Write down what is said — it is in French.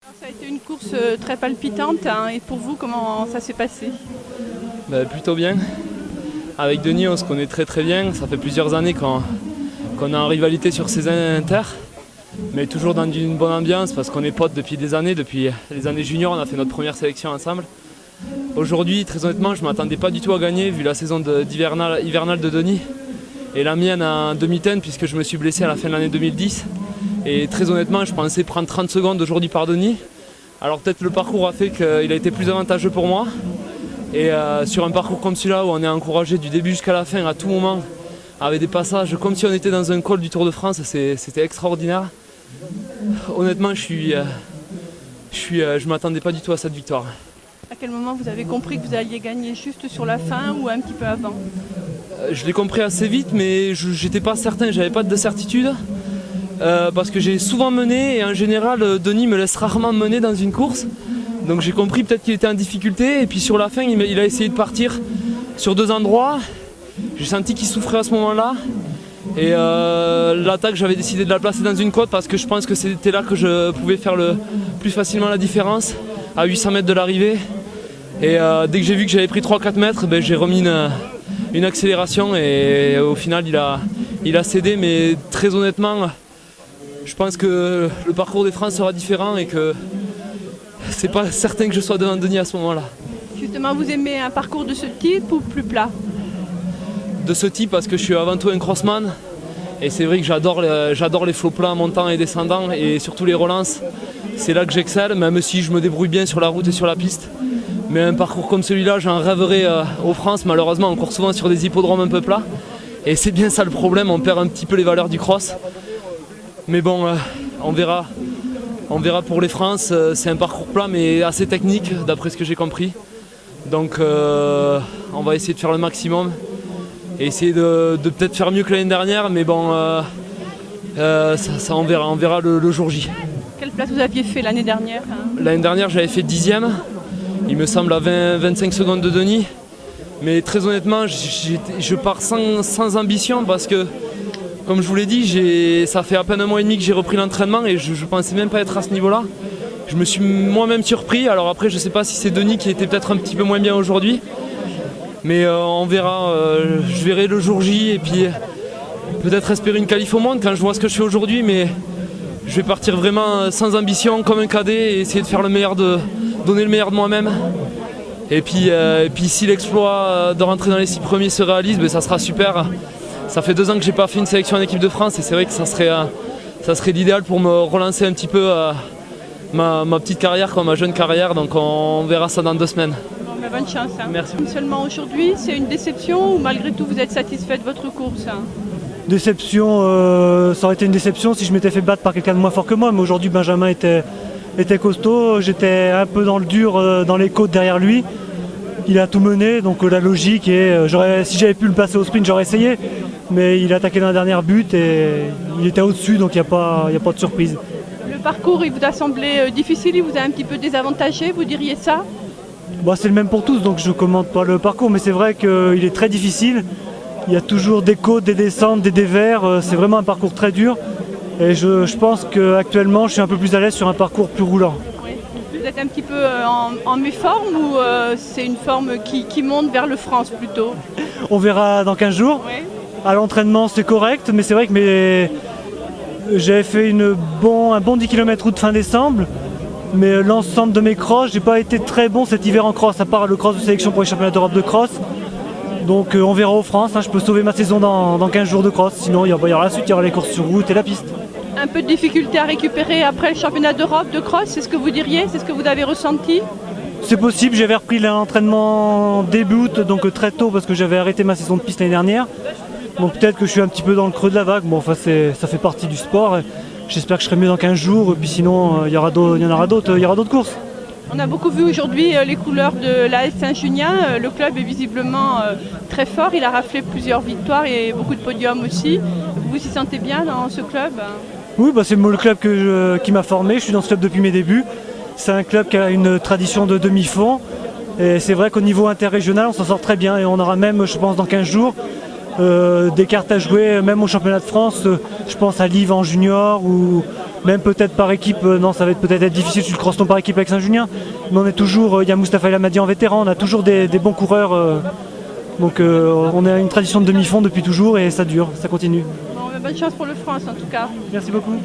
Ça a été une course très palpitante, hein, et pour vous, comment ça s'est passé? Plutôt bien. Avec Denis, on se connaît très très bien. Ça fait plusieurs années qu'on est en rivalité sur ces inter, mais toujours dans une bonne ambiance parce qu'on est potes depuis des années. Depuis les années juniors, on a fait notre première sélection ensemble. Aujourd'hui, très honnêtement, je ne m'attendais pas du tout à gagner vu la saison hivernale de Denis et la mienne en demi-teinte puisque je me suis blessé à la fin de l'année 2010. Et très honnêtement, je pensais prendre 30 secondes aujourd'hui par Denis. Alors peut-être le parcours a fait qu'il a été plus avantageux pour moi. Et sur un parcours comme celui-là où on est encouragé du début jusqu'à la fin à tout moment, avec des passages comme si on était dans un col du Tour de France, c'était extraordinaire. Honnêtement, je m'attendais pas du tout à cette victoire. À quel moment vous avez compris que vous alliez gagner, juste sur la fin ou un petit peu avant? Je l'ai compris assez vite, mais j'étais pas certain, j'avais pas de certitude. Parce que j'ai souvent mené et en général Denis me laisse rarement mener dans une course. Donc j'ai compris peut-être qu'il était en difficulté et puis sur la fin il a essayé de partir sur deux endroits. J'ai senti qu'il souffrait à ce moment-là. Et l'attaque, j'avais décidé de la placer dans une côte parce que je pense que c'était là que je pouvais faire le plus facilement la différence, à 800 mètres de l'arrivée. Et dès que j'ai vu que j'avais pris 3-4 mètres, j'ai remis une accélération et au final il a cédé, mais très honnêtement, je pense que le parcours des France sera différent et que c'est pas certain que je sois devant Denis à ce moment-là. Justement, vous aimez un parcours de ce type ou plus plat? De ce type parce que je suis avant tout un crossman et c'est vrai que j'adore les flots plats montants et descendants et surtout les relances. C'est là que j'excelle, même si je me débrouille bien sur la route et sur la piste. Mais un parcours comme celui-là, j'en rêverais aux France. Malheureusement, on court souvent sur des hippodromes un peu plats. Et c'est bien ça le problème, on perd un petit peu les valeurs du cross. Mais bon, on verra. On verra pour les France. C'est un parcours plat mais assez technique, d'après ce que j'ai compris. Donc on va essayer de faire le maximum. Et essayer de peut-être faire mieux que l'année dernière. Mais bon, ça on verra le jour J. Quelle place vous aviez fait l'année dernière, hein? L'année dernière, j'avais fait 10e. Il me semble à 20-25 secondes de Denis. Mais très honnêtement, je pars sans ambition parce que, comme je vous l'ai dit, ça fait à peine un mois et demi que j'ai repris l'entraînement et je ne pensais même pas être à ce niveau-là. Je me suis moi-même surpris. Alors après, je ne sais pas si c'est Denis qui était peut-être un petit peu moins bien aujourd'hui. Mais on verra. Je verrai le jour J et puis peut-être espérer une qualif au monde quand je vois ce que je fais aujourd'hui. Mais je vais partir vraiment sans ambition, comme un cadet, et essayer de faire donner le meilleur de moi-même. Et puis si l'exploit de rentrer dans les 6 premiers se réalise, ça sera super. Ça fait 2 ans que j'ai pas fait une sélection en équipe de France et c'est vrai que ça serait l'idéal pour me relancer un petit peu ma petite carrière, ma jeune carrière. Donc on verra ça dans 2 semaines. Bon, bonne chance. Hein. Merci. Seulement aujourd'hui, c'est une déception ou malgré tout vous êtes satisfait de votre course, hein? Déception, ça aurait été une déception si je m'étais fait battre par quelqu'un de moins fort que moi, mais aujourd'hui Benjamin était costaud, j'étais un peu dans le dur dans les côtes derrière lui. Il a tout mené, donc la logique est, si j'avais pu le passer au sprint, j'aurais essayé, mais il a attaqué dans la dernière butte et il était au-dessus, donc il n'y a pas de surprise. Le parcours, il vous a semblé difficile, il vous a un petit peu désavantagé, vous diriez ça? C'est le même pour tous, donc je ne commente pas le parcours, mais c'est vrai qu'il est très difficile. Il y a toujours des côtes, des descentes, des dévers, c'est vraiment un parcours très dur. Et je pense qu'actuellement, je suis un peu plus à l'aise sur un parcours plus roulant. Oui. Vous êtes un petit peu en méforme ou c'est une forme qui monte vers le France plutôt? On verra dans 15 jours. Oui. À l'entraînement, c'est correct, mais c'est vrai que j'avais fait un bon 10 km route fin décembre. Mais l'ensemble de mes crosses, j'ai pas été très bon cet hiver en cross, à part le cross de sélection pour les championnats d'Europe de cross. Donc on verra aux France, je peux sauver ma saison dans 15 jours de cross, sinon il y aura la suite, il y aura les courses sur route et la piste. Un peu de difficulté à récupérer après le championnat d'Europe de cross, c'est ce que vous diriez? C'est ce que vous avez ressenti? C'est possible, j'avais repris l'entraînement début août, donc très tôt parce que j'avais arrêté ma saison de piste l'année dernière. Donc peut-être que je suis un petit peu dans le creux de la vague, ça fait partie du sport. J'espère que je serai mieux dans 15 jours, et puis sinon il y en aura d'autres courses. On a beaucoup vu aujourd'hui les couleurs de l'AS Saint-Junien. Le club est visiblement très fort. Il a raflé plusieurs victoires et beaucoup de podiums aussi. Vous vous y sentez bien dans ce club? Oui, c'est le club qui m'a formé. Je suis dans ce club depuis mes débuts. C'est un club qui a une tradition de demi-fond. Et c'est vrai qu'au niveau interrégional, on s'en sort très bien. Et on aura même, je pense, dans 15 jours, des cartes à jouer, même au championnat de France. Je pense à Live en junior ou Même peut-être par équipe, non, ça va peut-être être difficile sur le cross-ton par équipe avec Saint-Junien. Mais on est toujours, il y a Mustapha El Hamadi en vétéran, on a toujours des bons coureurs. Donc on a une tradition de demi-fond depuis toujours et ça dure, ça continue. Bon, bonne chance pour le France en tout cas. Merci beaucoup.